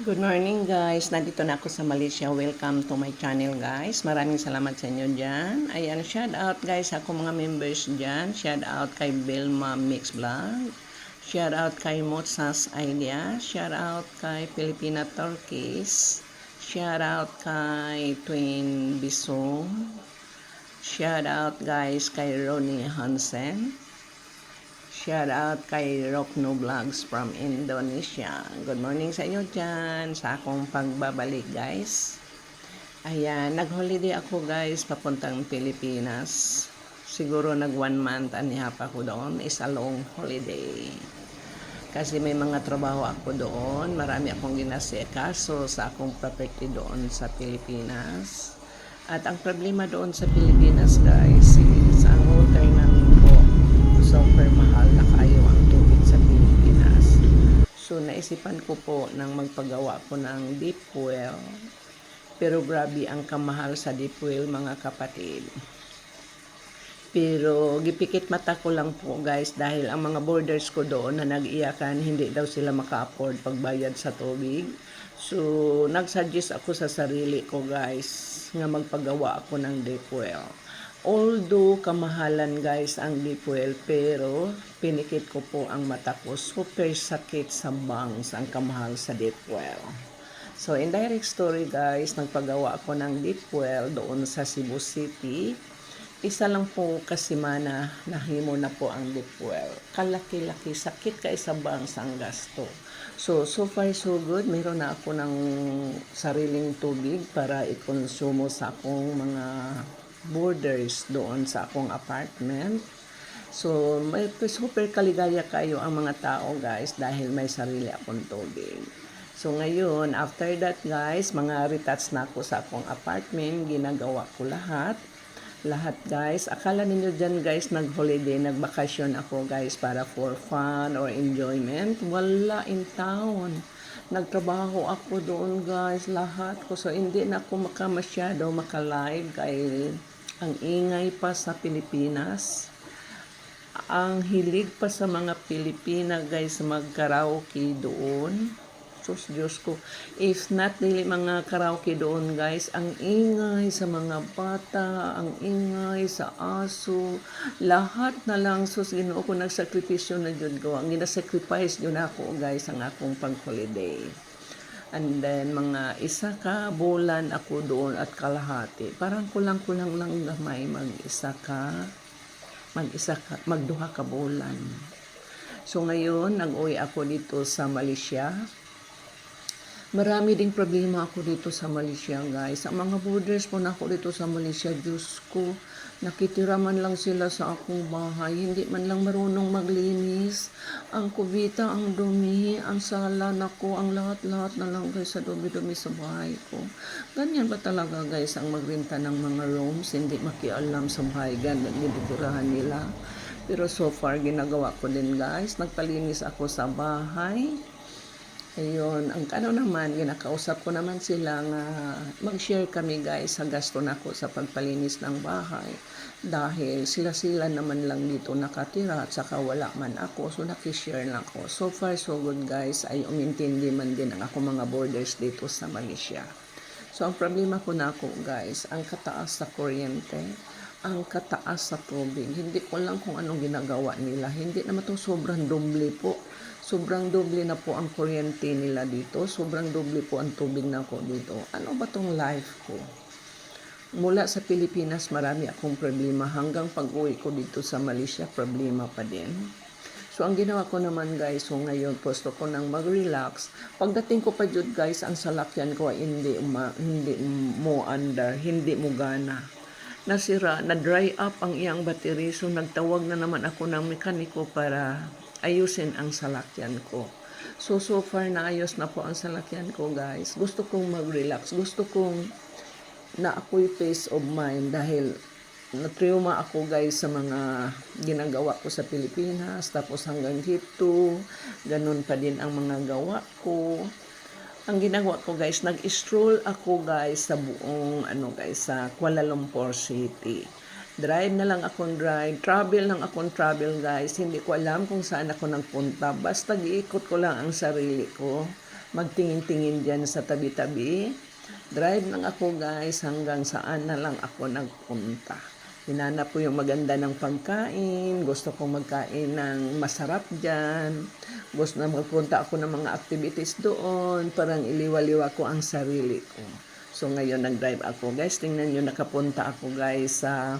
Good morning guys, nandito na ako sa Malaysia. Welcome to my channel guys. Maraming salamat sa inyo dyan. Ayan, shout out guys ako mga members dyan. Shout out kay Belma Mix Vlog. Shout out kay Motsas Idea. Shout out kay Filipina Turkish. Shout out kay Twin Bisong. Shout out guys kay Ronnie Hansen. Shout out kay Rokno Vlogs from Indonesia. Good morning sa inyo dyan, sa akong pagbabalik guys. Ayan, nag-holiday ako guys, papuntang Pilipinas. Siguro nag 1 month and a half ako doon, is a long holiday. Kasi may mga trabaho ako doon, marami akong ginasikaso sa akong property doon sa Pilipinas. At ang problema doon sa Pilipinas guys, is ang water namin po super mahal na kayo ang tubig sa Pilipinas. So naisipan ko po nang magpagawa ko ng deep well. Pero grabe ang kamahal sa deep well mga kapatid. Pero gipikit mata ko lang po guys dahil ang mga borders ko doon na nag-iyakan hindi daw sila maka-afford pagbayad sa tubig. So nagsuggest ako sa sarili ko guys nga magpagawa ako ng deep well. Although kamahalan guys ang deep well, pero pinikit ko po ang mata ko. Super sakit sa bangs ang kamahal sa deep well. So indirect story guys, nagpagawa ako ng deep well doon sa Cebu City. Isa lang po kasimana nahimo na po ang deep well. Kalaki-laki, sakit kay sa bangs ang gasto. So far so good. Meron na ako ng sariling tubig para ikonsumo sa akong mga borders doon sa akong apartment. So, may super kaligaya kayo ang mga tao guys dahil may sarili akong tubig. So, ngayon, after that guys, mga retouch na ako sa akong apartment, ginagawa ko lahat. Lahat guys, akala ninyo dyan guys, nag-holiday, nag-bakasyon ako guys para for fun or enjoyment. Wala in town. Nagtrabaho ako doon guys, lahat ko. So, hindi na ako masyado maka-live kay ang ingay pa sa Pilipinas. Ang hilig pa sa mga Pilipina guys mag-karaoke doon. Sus, Diyos ko. If not dili mga karaoke doon guys, ang ingay sa mga bata, ang ingay sa aso, lahat na lang. Sus, Ginoo ko nagsakripisyo na dyan ko. Ang ginasacrifice yun ako guys ang akong pag-holiday. And then, mga isa ka bulan ako doon at kalahati. Parang kulang-kulang lang gamay magduha ka bulan. So, ngayon, nag-uwi ako dito sa Malaysia. Marami ding problema ako dito sa Malaysia, guys. Ang mga borders po na ako dito sa Malaysia, Diyos ko, nakitira man lang sila sa akong bahay. Hindi man lang marunong maglinis. Ang kubita, ang dumi, ang sala nako, ang lahat-lahat na lang guys sa dumi-dumi sa bahay ko. Ganyan ba talaga guys ang magrenta ng mga rooms? Hindi makialam sa bahay, ganyan nilitirahan nila. Pero so far, ginagawa ko din guys. Nagpalinis ako sa bahay. Ayun, ang naman, ginakausap ko naman sila nga mag-share kami guys sa gasto nako sa pagpalinis ng bahay. Dahil sila naman lang dito nakatira at saka wala man ako, so nakishare na ako. So far so good guys, ay umintindi man din ang ako mga borders dito sa Malaysia. So ang problema ko na ako guys, ang kataas sa kuryente, ang kataas sa tubig. Hindi ko lang kung anong ginagawa nila. Hindi naman to sobrang doble po. Sobrang doble na po ang kuryente nila dito. Sobrang doble po ang tubig na ko dito. Ano ba tong life ko? Mula sa Pilipinas, marami akong problema. Hanggang pag-uwi ko dito sa Malaysia, problema pa din. So, ang ginawa ko naman guys, so ngayon, posto ko nang mag-relax. Pagdating ko pa dyan guys, ang salakyan ko ay hindi mo under, hindi mo gana. Nasira, na-dry up ang iyang battery. So, nagtawag na naman ako ng mekaniko para ayusin ang salakyan ko. So far naayos na po ang salakyan ko guys. Gusto kong mag-relax. Gusto kong na ako'y peace of mind dahil na-trauma ako guys sa mga ginagawa ko sa Pilipinas. Tapos hanggang dito, ganun pa din ang mga gawa ko. Ang ginagawa ko guys, nag-stroll ako guys sa buong sa Kuala Lumpur City. Drive na lang akong drive, travel lang akong travel guys. Hindi ko alam kung saan ako nagpunta. Basta giikot ko lang ang sarili ko. magtingin-tingin dyan sa tabi-tabi. Drive lang ako guys hanggang saan na lang ako nagpunta. Hinanap ko yung maganda ng pagkain, gusto kong magkain ng masarap dyan, gusto na magpunta ako ng mga activities doon, parang iliwaliwa ko ang sarili ko. So ngayon nag-drive ako guys, tingnan nyo nakapunta ako guys sa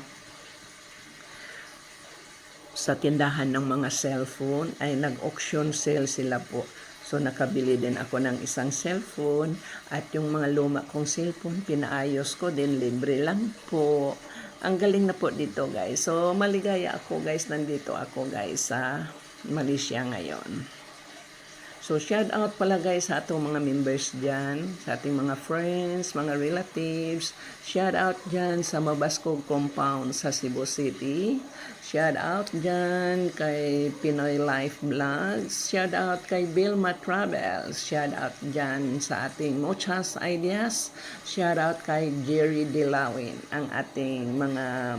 tindahan ng mga cellphone, ay nag-auction sale sila po. So nakabili din ako ng isang cellphone at yung mga luma kong cellphone pinaayos ko din, libre lang po. Ang galing na po dito guys. So maligaya ako guys, nandito ako guys sa Malaysia ngayon. So shout out pala guys sa atong mga members dyan, sa ating mga friends, mga relatives. Shout out dyan sa Mabascog Compound sa Cebu City. Shout out dyan kay Pinoy Life Vlogs. Shout out kay Vilma Travels. Shout out dyan sa ating Muchas Ideas. Shout out kay Jerry Dilawin, ang ating mga